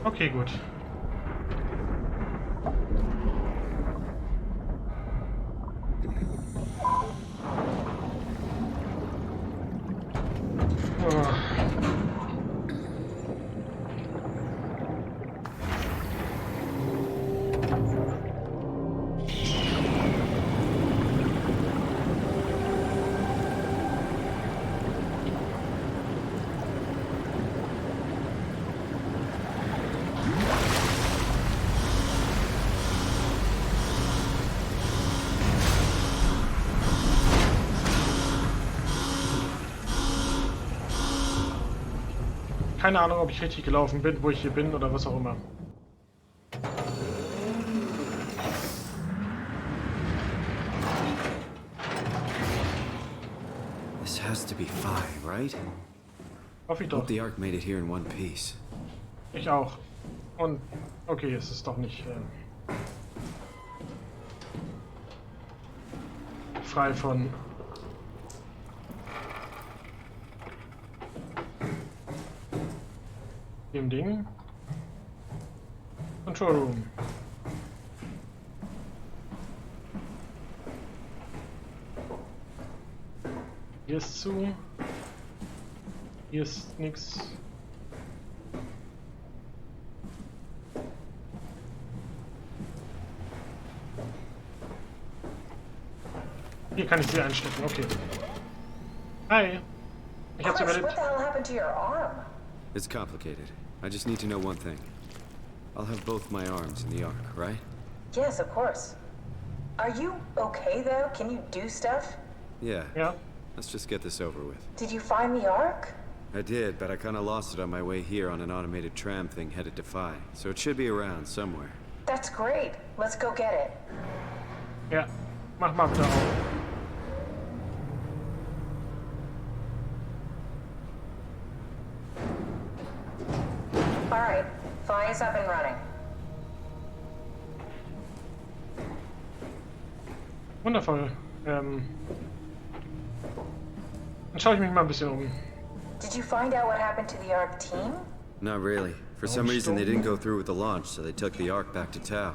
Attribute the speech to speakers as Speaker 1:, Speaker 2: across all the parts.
Speaker 1: Okay, gut. Keine Ahnung, ob ich richtig gelaufen bin, wo ich hier bin oder was auch immer.
Speaker 2: This has to be Phi, right?
Speaker 1: Hoffe ich
Speaker 2: Hope
Speaker 1: doch.
Speaker 2: the Ark made it here in one piece.
Speaker 1: Ich auch. Und okay, es ist doch nicht frei von dem Ding. Control Room. Hier ist zu. Hier ist nichts. Hier kann ich sie einstecken, okay. Hi. Ich hab's
Speaker 3: Chris,
Speaker 1: überlebt.
Speaker 3: what the hell happened to your arm?
Speaker 2: It's complicated. I just need to know one thing. I'll have both my arms in the Ark, right?
Speaker 3: Yes, of course. Are you okay though? Can you do stuff?
Speaker 2: Yeah.
Speaker 1: Ja.
Speaker 2: Let's just get this over with.
Speaker 3: Did you find the Ark?
Speaker 2: I did, but I kind of lost it on my way here on an automated tram thing headed to Phi. So it should be around somewhere.
Speaker 3: That's great. Let's go get it.
Speaker 1: Ja. Mach mal bitte auf.
Speaker 3: All right, Phi is up and running.
Speaker 1: Wundervoll. Dann schaue ich mich mal ein bisschen um.
Speaker 3: Did you find out what happened to the Ark team?
Speaker 2: Not really. For some reason, they didn't go through with the launch, so they took the Ark back to Tau.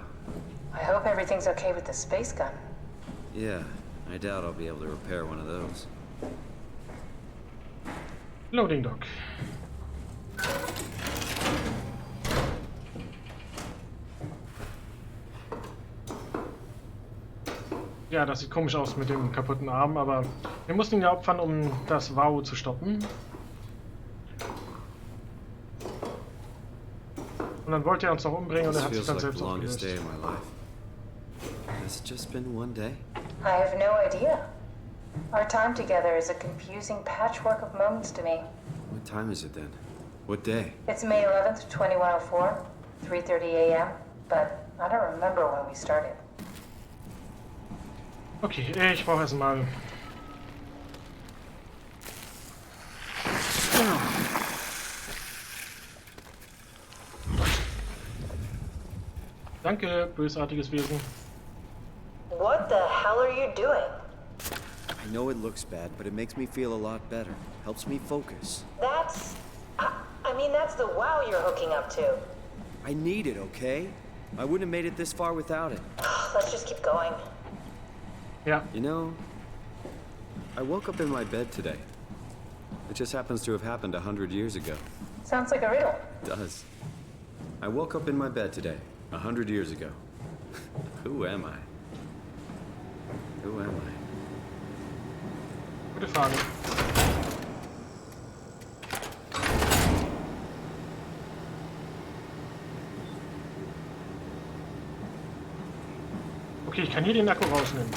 Speaker 3: I hope everything's okay with the space gun.
Speaker 2: Yeah, I doubt I'll be able to repair one of those.
Speaker 1: Loading Dock. Ja, das sieht komisch aus mit dem kaputten Arm, aber wir mussten ihn ja opfern, um das Wow zu stoppen. Und dann wollte er uns noch umbringen und er hat sich dann selbst aufgelöst.
Speaker 2: Has it just been one day?
Speaker 3: I have no idea. Our time together is a confusing patchwork of moments to me.
Speaker 2: What time is it then? What day?
Speaker 3: It's May 11th, 2104, 3:30 a.m., but I don't remember when we started.
Speaker 1: Okay, ich brauche erstmal. Danke, bösartiges Wesen.
Speaker 3: What the hell are you doing?
Speaker 2: I know it looks bad, but it makes me feel a lot better. Helps me focus.
Speaker 3: That's... I mean, that's the WoW you're hooking up to.
Speaker 2: I need it, okay? I wouldn't have made it this far without it.
Speaker 3: Let's just keep going.
Speaker 1: Ja.
Speaker 2: You know, I woke up in my bed today. It just happens to have happened 100 years ago.
Speaker 3: Sounds like a riddle.
Speaker 2: It does. I woke up in my bed today, 100 years ago. Who am I? Who am I?
Speaker 1: Gute Frage. Okay, ich kann hier den Akku rausnehmen.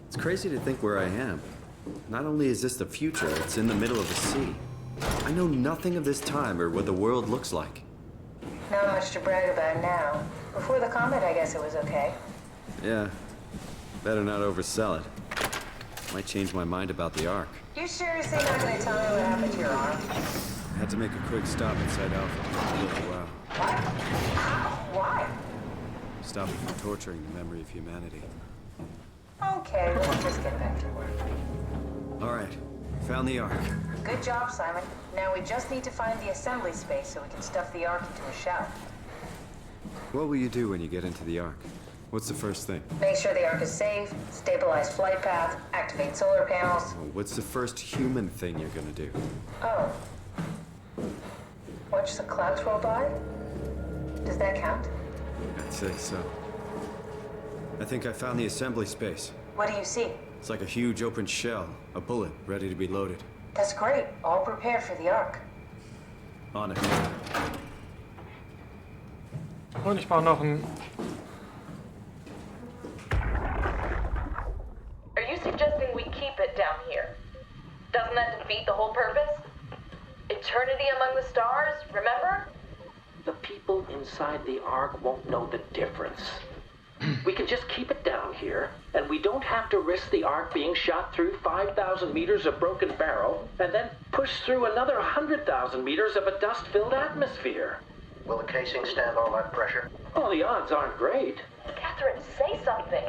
Speaker 2: It's crazy to think where I am. Not only is this the future, it's in the middle of the sea. I know nothing of this time or what the world looks like.
Speaker 3: Not much to brag about now. Before the comet, I guess it was okay.
Speaker 2: Yeah, better not oversell it. Might change my mind about the Ark.
Speaker 3: You seriously not gonna tell me what happened to your arm?
Speaker 2: I had to make a quick stop inside Alpha. Wow.
Speaker 3: What? How? Why?
Speaker 2: Stop it from torturing the memory of humanity.
Speaker 3: Okay, let's just get back to work.
Speaker 2: All right, found the Ark.
Speaker 3: Good job, Simon. Now we just need to find the assembly space so we can stuff the Ark into a shell.
Speaker 2: What will you do when you get into the Ark? What's the first thing?
Speaker 3: Make sure the Ark is safe, stabilize flight path, activate solar panels.
Speaker 2: Oh, what's the first human thing you're gonna do?
Speaker 3: Oh. Watch the clouds roll by? Does that count?
Speaker 2: I'd say so. I think I found the assembly space.
Speaker 3: What do you see?
Speaker 2: It's like a huge open shell, a bullet ready to be loaded.
Speaker 3: That's great. All prepared for the Ark.
Speaker 2: On it.
Speaker 1: Und ich brauche noch ein...
Speaker 4: Are you suggesting we keep it down here? Doesn't that defeat the whole purpose? Eternity among the stars, remember?
Speaker 5: The people inside the Ark won't know the difference. We can just keep it down here, and we don't have to risk the Ark being shot through 5,000 meters of broken barrel, and then push through another 100,000 meters of a dust-filled atmosphere.
Speaker 6: Will the casing stand all that pressure?
Speaker 5: Well, the odds aren't great.
Speaker 4: Catherine, say something.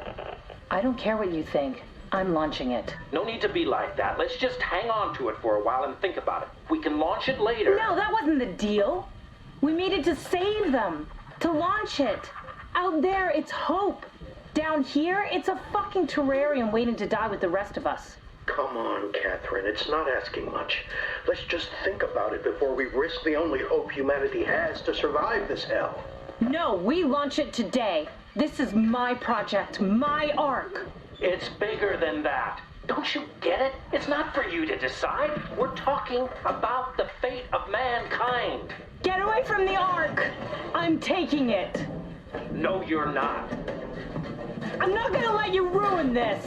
Speaker 7: I don't care what you think. I'm launching it.
Speaker 5: No need to be like that. Let's just hang on to it for a while and think about it. We can launch it later.
Speaker 7: No, that wasn't the deal. We needed to save them. To launch it. Out there, it's hope. Down here, it's a fucking terrarium waiting to die with the rest of us.
Speaker 6: Come on, Catherine. It's not asking much. Let's just think about it before we risk the only hope humanity has to survive this hell.
Speaker 7: No, we launch it today. This is my project, my Ark.
Speaker 5: It's bigger than that. Don't you get it? It's not for you to decide. We're talking about the fate of mankind.
Speaker 7: Get away from the Ark. I'm taking it.
Speaker 5: No, you're not.
Speaker 7: I'm not gonna let you ruin this.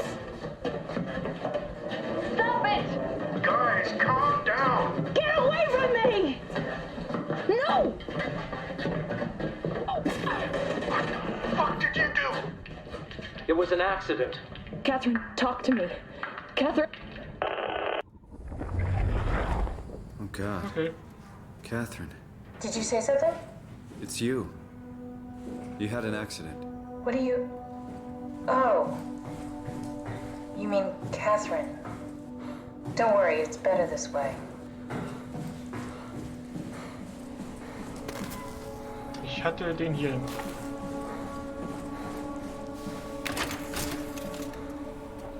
Speaker 4: Stop it!
Speaker 6: Guys, calm down.
Speaker 7: Get away from me! No!
Speaker 6: What the fuck did you do?
Speaker 5: It was an accident.
Speaker 7: Catherine, talk to me. Catherine.
Speaker 2: Oh, God.
Speaker 1: Okay.
Speaker 2: Catherine,
Speaker 3: Did you say something?
Speaker 2: it's you. You had an accident.
Speaker 3: What do you... Oh. You mean Catherine. Don't worry, it's better this way.
Speaker 1: Ich hatte den hier.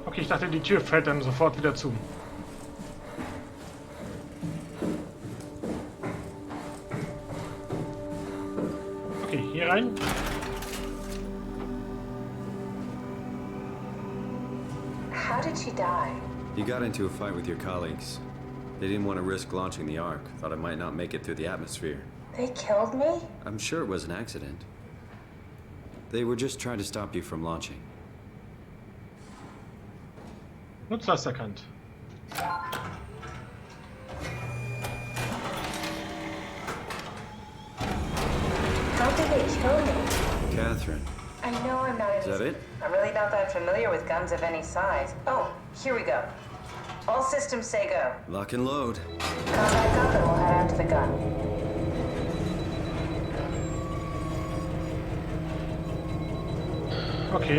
Speaker 1: Okay, ich dachte, die Tür fällt dann sofort wieder zu. Okay, hier rein.
Speaker 3: How did she die?
Speaker 2: You got into a fight with your colleagues. They didn't want to risk launching the Ark. Thought it might not make it through the atmosphere.
Speaker 3: They killed me?
Speaker 2: I'm sure it was an accident. They were just trying to stop you from launching.
Speaker 1: Nutzlast erkannt.
Speaker 3: How did they kill me?
Speaker 2: Catherine,
Speaker 3: I know I'm not
Speaker 2: is that it?
Speaker 3: I'm really not that familiar with guns of any size. Oh, here we go. All systems say go.
Speaker 2: Lock and load.
Speaker 3: Come back up and we'll head out to the gun.
Speaker 1: Okay.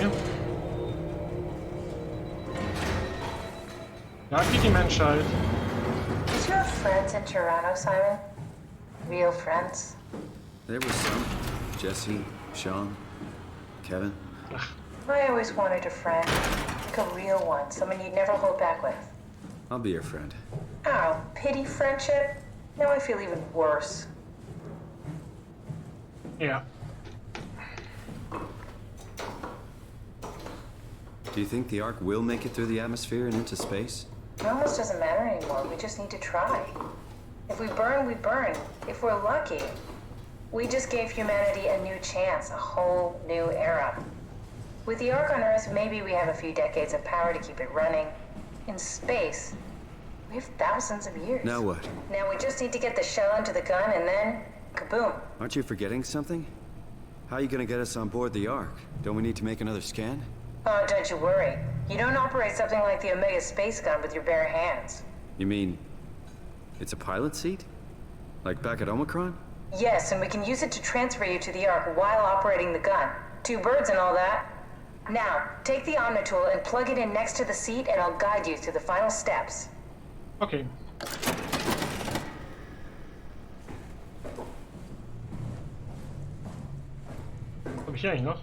Speaker 1: Da geht die Menschheit.
Speaker 3: Did you have friends in Toronto, Simon? Real friends?
Speaker 2: There was some. Jesse, Sean, Kevin.
Speaker 3: I always wanted a friend. Like a real one, someone you'd never hold back with.
Speaker 2: I'll be your friend.
Speaker 3: Oh, pity friendship? Now I feel even worse.
Speaker 1: Ja.
Speaker 2: Do you think the Ark will make it through the atmosphere and into space?
Speaker 3: It almost doesn't matter anymore. We just need to try. If we burn, we burn. If we're lucky, we just gave humanity a new chance, a whole new era. With the Ark on Earth, maybe we have a few decades of power to keep it running. In space, we have thousands of years.
Speaker 2: Now what?
Speaker 3: Now we just need to get the shell into the gun and then, kaboom.
Speaker 2: Aren't you forgetting something? How are you gonna get us on board the Ark? Don't we need to make another scan?
Speaker 3: Oh, don't you worry. You don't operate something like the Omega space gun with your bare hands.
Speaker 2: You mean it's a pilot seat? Like back at Omicron?
Speaker 3: Yes, and we can use it to transfer you to the Ark while operating the gun. Two birds and all that. Now, take the Omnitool and plug it in next to the seat and I'll guide you through the final steps.
Speaker 1: Okay. Was habe ich hier eigentlich noch?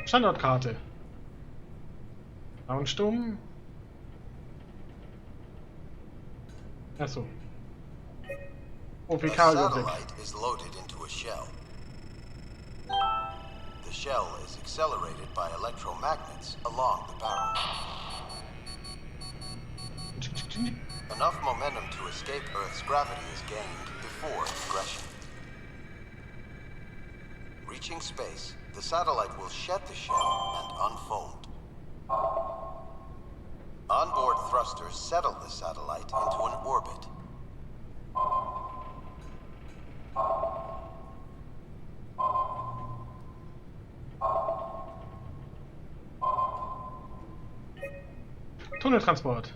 Speaker 1: Standortkarte. Frauensturm. Achso. OPK-Überblick.
Speaker 8: Satellite is loaded into a shell. The shell is accelerated by electromagnets along the barrel. Enough momentum to escape Earth's gravity is gained before regression. Reaching space, the satellite will shed the shell and unfold. Onboard thrusters settle the satellite into an orbit.
Speaker 1: Tunneltransport.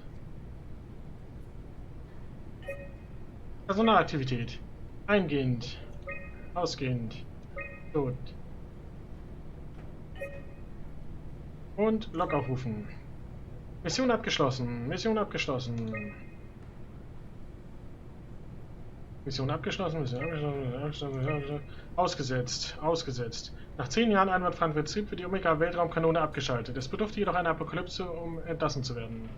Speaker 1: Personalaktivität. Eingehend. Ausgehend. Tot. Und Log aufrufen. Mission abgeschlossen. Mission abgeschlossen. Mission abgeschlossen. Mission abgeschlossen. Ausgesetzt. Ausgesetzt. Nach 10 Jahren einwandfreien Betrieb wird die Omega-Weltraumkanone abgeschaltet. Es bedurfte jedoch einer Apokalypse, um entlassen zu werden.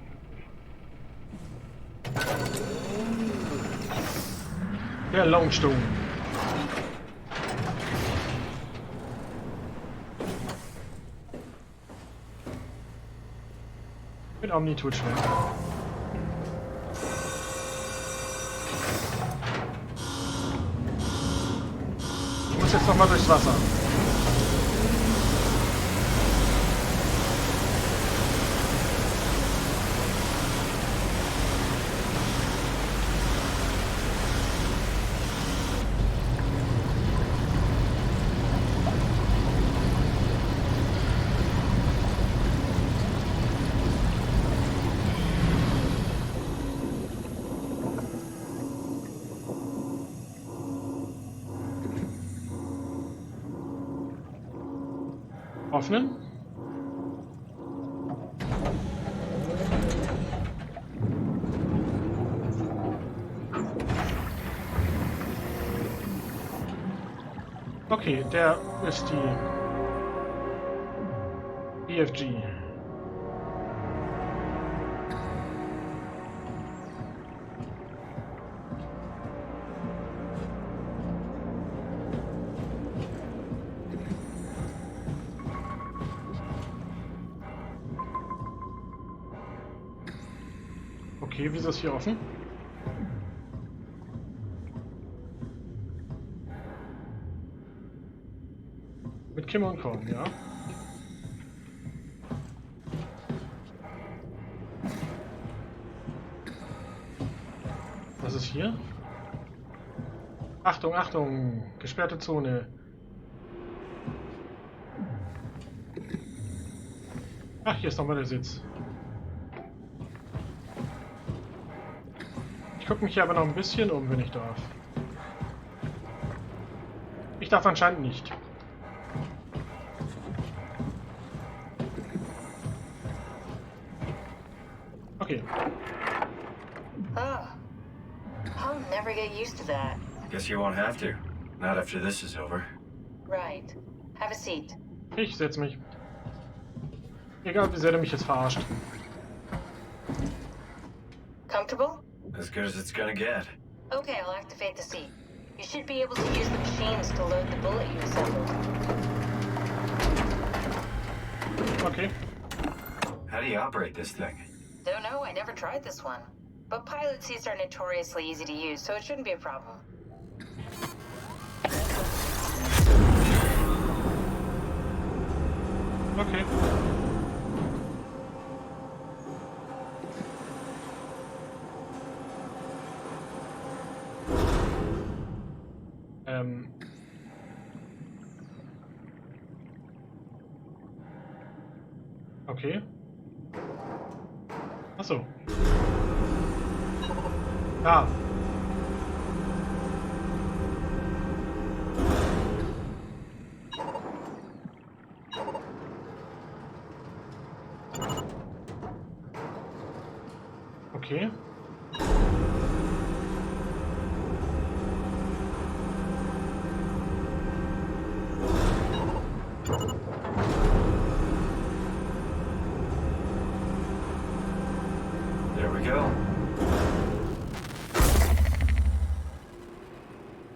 Speaker 1: Der Longstone. Mit Omnitool schnell. Ich muss jetzt nochmal durchs Wasser. Öffnen. Okay, der ist die EFG. Okay, wieso ist hier offen? Mit Kim und Korn, ja. Was ist hier? Achtung, Achtung! Gesperrte Zone. Ach, hier ist nochmal der Sitz. Ich gucke mich hier aber noch ein bisschen um, wenn ich darf. Ich darf anscheinend nicht. Okay.
Speaker 3: Oh. I'll never get used to that.
Speaker 9: Guess you won't have to. Not after this is over.
Speaker 3: Right. Have a seat.
Speaker 1: Ich setze mich. Egal, wie sehr du mich jetzt verarscht.
Speaker 3: Comfortable?
Speaker 9: As good as it's gonna get.
Speaker 3: Okay, I'll activate the seat. You should be able to use the machines to load the bullet you assembled.
Speaker 1: Okay.
Speaker 9: How do you operate this thing?
Speaker 3: Don't know, I never tried this one. But pilot seats are notoriously easy to use, so it shouldn't be a problem.
Speaker 1: Okay. Okay. Ach so. Da. Okay.
Speaker 9: There we go.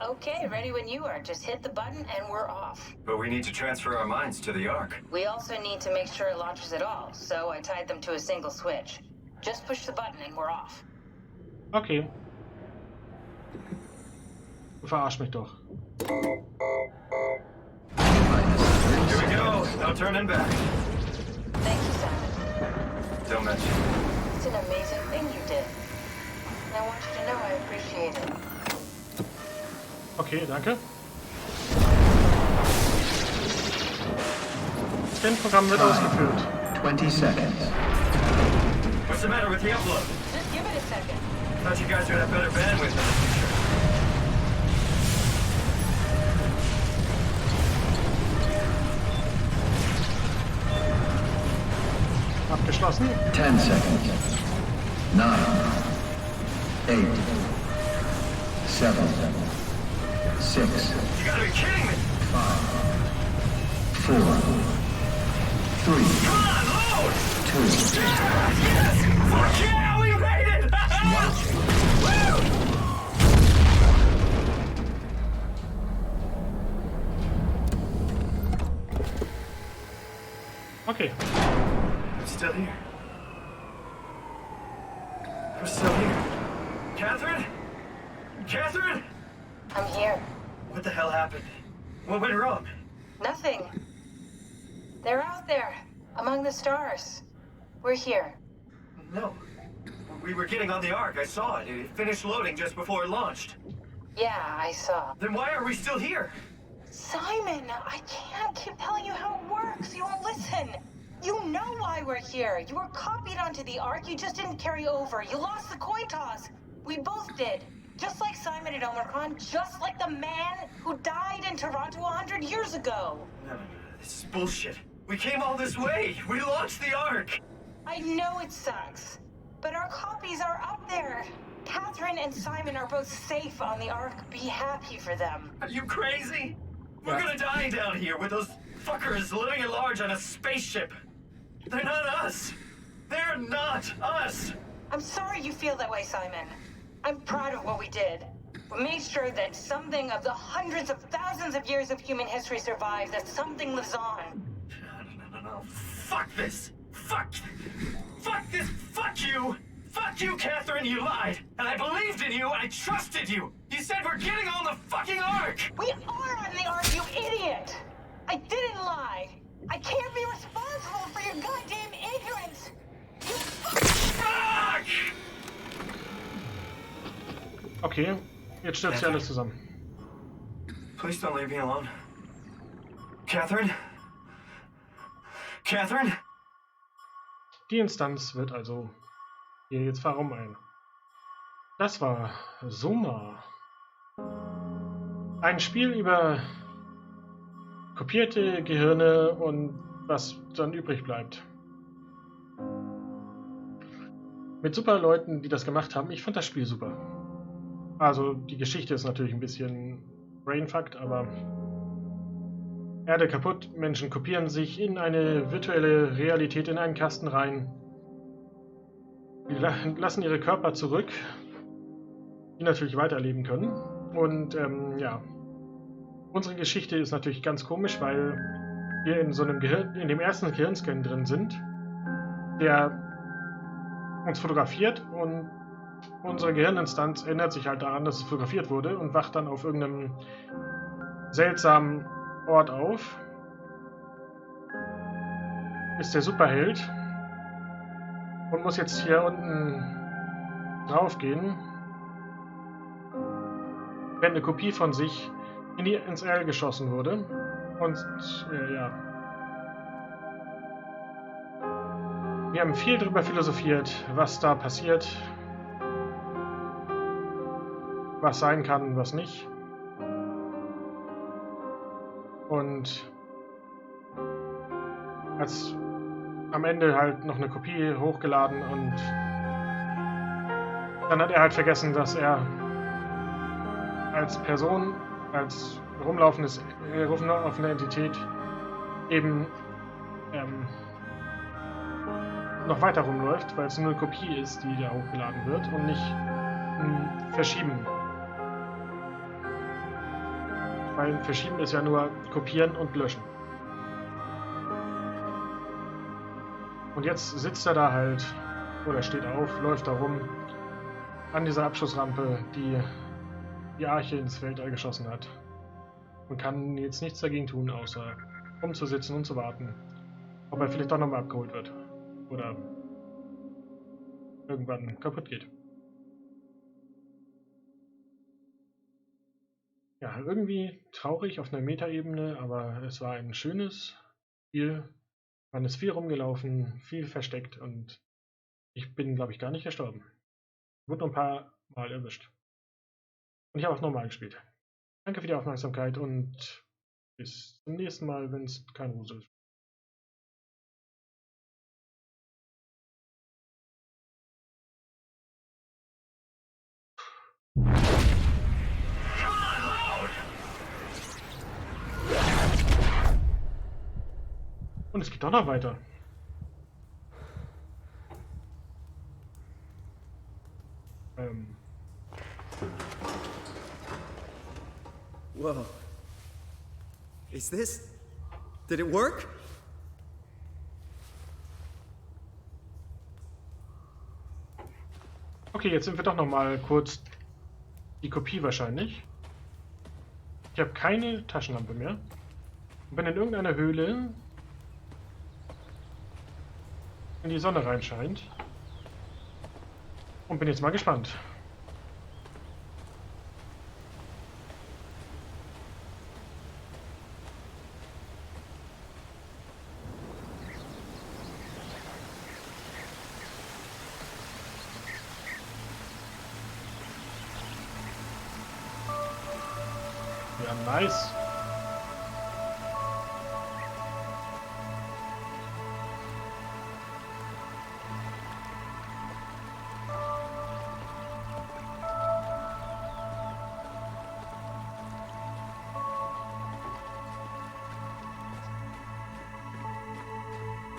Speaker 3: Okay, ready when you are. Just hit the button and we're off.
Speaker 9: But we need to transfer our minds to the Ark.
Speaker 3: We also need to make sure it launches at all, so I tied them to a single switch. Just push the button and we're off.
Speaker 1: Okay. Du verarsch mich doch.
Speaker 9: Here we go. No turning back.
Speaker 3: Thank you, Simon.
Speaker 9: Don't mention it.
Speaker 3: It's an amazing thing you did. And I want you to know I appreciate it.
Speaker 1: Okay, danke. Scan-Programm wird ausgeführt.
Speaker 10: 20 seconds.
Speaker 9: What's the matter with the upload?
Speaker 3: Just give it a second.
Speaker 9: Thought you guys would have better bandwidth in the future.
Speaker 1: Abgeschlossen.
Speaker 10: 10 seconds. 9, 8, 7, 6,
Speaker 9: You gotta be kidding me!
Speaker 10: 5, 4, 3,
Speaker 9: Come on, load!
Speaker 10: 2,
Speaker 9: Yes! Fuck yeah, we made it! Woo!
Speaker 1: Okay.
Speaker 9: I'm still here. I'm still here. Catherine? Catherine?
Speaker 3: I'm here.
Speaker 9: What the hell happened? What went wrong?
Speaker 3: Nothing. They're out there, among the stars. We're here.
Speaker 9: No. We were getting on the Ark. I saw it. It finished loading just before it launched.
Speaker 3: Yeah, I saw.
Speaker 9: Then why are we still here?
Speaker 7: Simon, I can't keep telling you how it works. You won't listen. You know why we're here. You were copied onto the Ark. You just didn't carry over. You lost the coin toss. We both did. Just like Simon at Omicron, just like the man who died in Toronto 100 years ago.
Speaker 9: No. This is bullshit. We came all this way. We launched the Ark.
Speaker 7: I know it sucks, but our copies are up there. Catherine and Simon are both safe on the Ark. Be happy for them.
Speaker 9: Are you crazy? We're gonna die down here with those fuckers living at large on a spaceship. They're not us. They're not us.
Speaker 7: I'm sorry you feel that way, Simon. I'm proud of what we did. We made sure that something of the hundreds of thousands of years of human history survives, that something lives on.
Speaker 9: No. Fuck this. Fuck this. Fuck you. Fuck you, Catherine. You lied. And I believed in you. I trusted you. You said we're getting on the fucking Ark.
Speaker 7: We are on the Ark, you idiot! I didn't lie. I can't be responsible for your goddamn ignorance. You
Speaker 9: Fuck!
Speaker 1: Okay, jetzt stürzt hier alles zusammen.
Speaker 9: Please don't leave me alone. Catherine? Catherine?
Speaker 1: Die Instanz wird also hier jetzt Warum ein. Das war SOMA. Ein Spiel über kopierte Gehirne und was dann übrig bleibt. Mit super Leuten, die das gemacht haben. Ich fand das Spiel super. Also die Geschichte ist natürlich ein bisschen brainfucked, aber Erde kaputt, Menschen kopieren sich in eine virtuelle Realität in einen Kasten rein. Die lassen ihre Körper zurück, die natürlich weiterleben können. Und ja, unsere Geschichte ist natürlich ganz komisch, weil wir in so einem in dem ersten Gehirnscan drin sind, der uns fotografiert, und unsere Gehirninstanz erinnert sich halt daran, dass es fotografiert wurde und wacht dann auf irgendeinem seltsamen Ort auf. Ist der Superheld und muss jetzt hier unten drauf gehen, wenn eine Kopie von sich ins All geschossen wurde. Und ja, wir haben viel darüber philosophiert, was da passiert, was sein kann, was nicht. Und als am Ende halt noch eine Kopie hochgeladen und Dann hat er halt vergessen, dass er als Person, als rumlaufende Entität eben noch weiter rumläuft, weil es nur eine Kopie ist, die da hochgeladen wird und nicht ein Verschieben. Weil Verschieben ist ja nur kopieren und löschen. Und jetzt sitzt er da halt, oder steht auf, läuft da rum, an dieser Abschussrampe, die die Arche ins Weltall geschossen hat. Und kann jetzt nichts dagegen tun, außer rumzusitzen und zu warten, ob er vielleicht doch nochmal abgeholt wird. Oder irgendwann kaputt geht. Ja, irgendwie traurig auf einer Metaebene, aber es war ein schönes Spiel. Man ist viel rumgelaufen, viel versteckt und ich bin, glaube ich, gar nicht gestorben. Wurde nur ein paar Mal erwischt. Und ich habe auch normal gespielt. Danke für die Aufmerksamkeit und bis zum nächsten Mal, wenn es kein Rusel ist. Und es geht doch noch weiter.
Speaker 2: Whoa. Is this... Did it work?
Speaker 1: Okay, jetzt sind wir doch noch mal kurz die Kopie wahrscheinlich. Ich habe keine Taschenlampe mehr. Und bin in irgendeiner Höhle, in die Sonne reinscheint. Und bin jetzt mal gespannt. Ja, nice.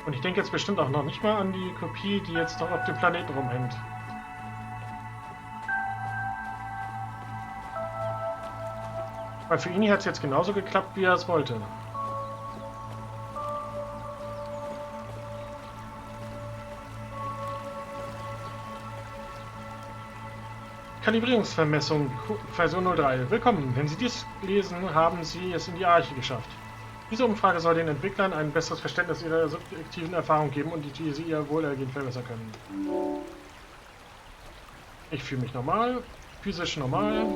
Speaker 1: Und ich denke jetzt bestimmt auch noch nicht mal an die Kopie, die jetzt noch auf dem Planeten rumhängt. Weil für ihn hat es jetzt genauso geklappt, wie er es wollte. Kalibrierungsvermessung Version 03. Willkommen. Wenn Sie dies lesen, haben Sie es in die Arche geschafft. Diese Umfrage soll den Entwicklern ein besseres Verständnis ihrer subjektiven Erfahrung geben und die sie ihr Wohlergehen verbessern können. Ich fühle mich normal, physisch normal,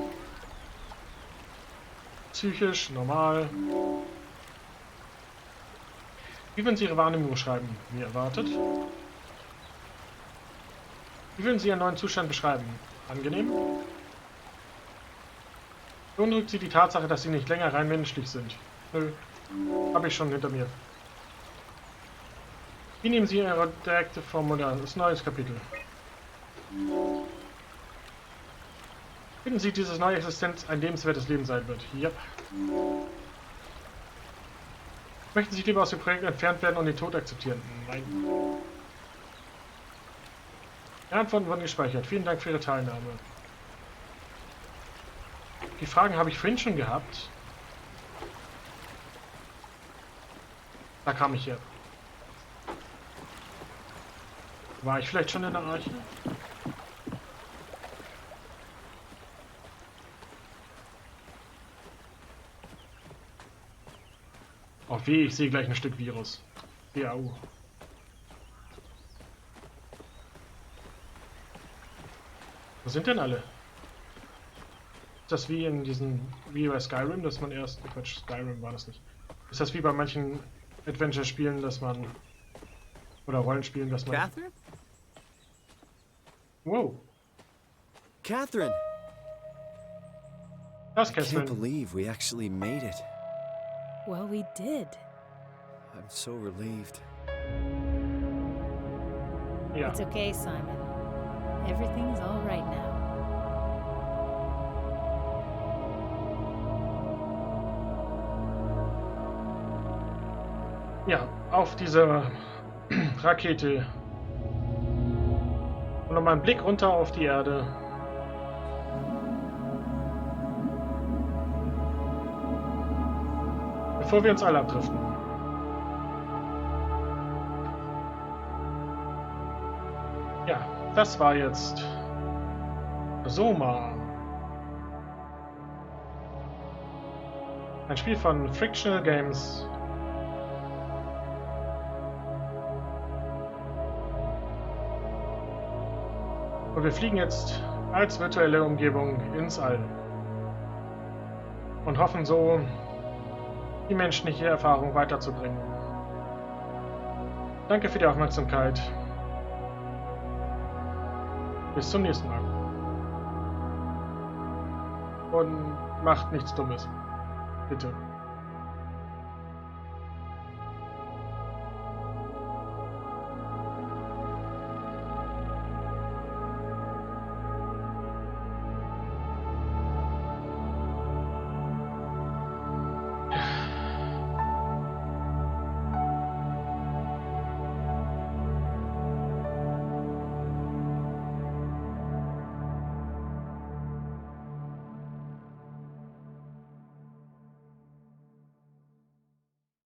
Speaker 1: psychisch normal. Wie würden Sie Ihre Wahrnehmung beschreiben? Wie erwartet. Wie würden Sie Ihren neuen Zustand beschreiben? Angenehm? Beunruhigt Sie die Tatsache, dass Sie nicht länger rein menschlich sind? Nö. Habe ich schon hinter mir. Wie nehmen Sie Ihre direkte Formular? Das ist ein neues Kapitel. Finden Sie, dieses neue Existenz ein lebenswertes Leben sein wird? Yep. Möchten Sie lieber aus dem Projekt entfernt werden und den Tod akzeptieren? Nein. Die Antworten wurden gespeichert. Vielen Dank für Ihre Teilnahme. Die Fragen habe ich vorhin schon gehabt. Da kam ich her. War ich vielleicht schon in der Arche? Oh weh, ich sehe gleich ein Stück Virus. DAU. Wo sind denn alle? Ist das wie in diesen, wie bei Skyrim, dass man erst, Quatsch, Skyrim war das nicht. Ist das wie bei manchen Adventure-Spielen, dass man, oder Rollenspielen, dass man...
Speaker 2: Catherine?
Speaker 1: Wow.
Speaker 2: Catherine!
Speaker 1: Das
Speaker 2: I can't
Speaker 1: Catherine.
Speaker 2: believe we actually made it.
Speaker 11: Well, we did.
Speaker 2: I'm so relieved.
Speaker 1: Ja.
Speaker 11: It's okay, Simon. everything's all right now.
Speaker 1: Ja, auf diese Rakete. Und nochmal ein Blick runter auf die Erde. Bevor wir uns alle abdriften. Ja, das war jetzt SOMA. Ein Spiel von Frictional Games. Und wir fliegen jetzt als virtuelle Umgebung ins All. Und hoffen so, die menschliche Erfahrung weiterzubringen. Danke für die Aufmerksamkeit. Bis zum nächsten Mal. Und macht nichts Dummes. Bitte.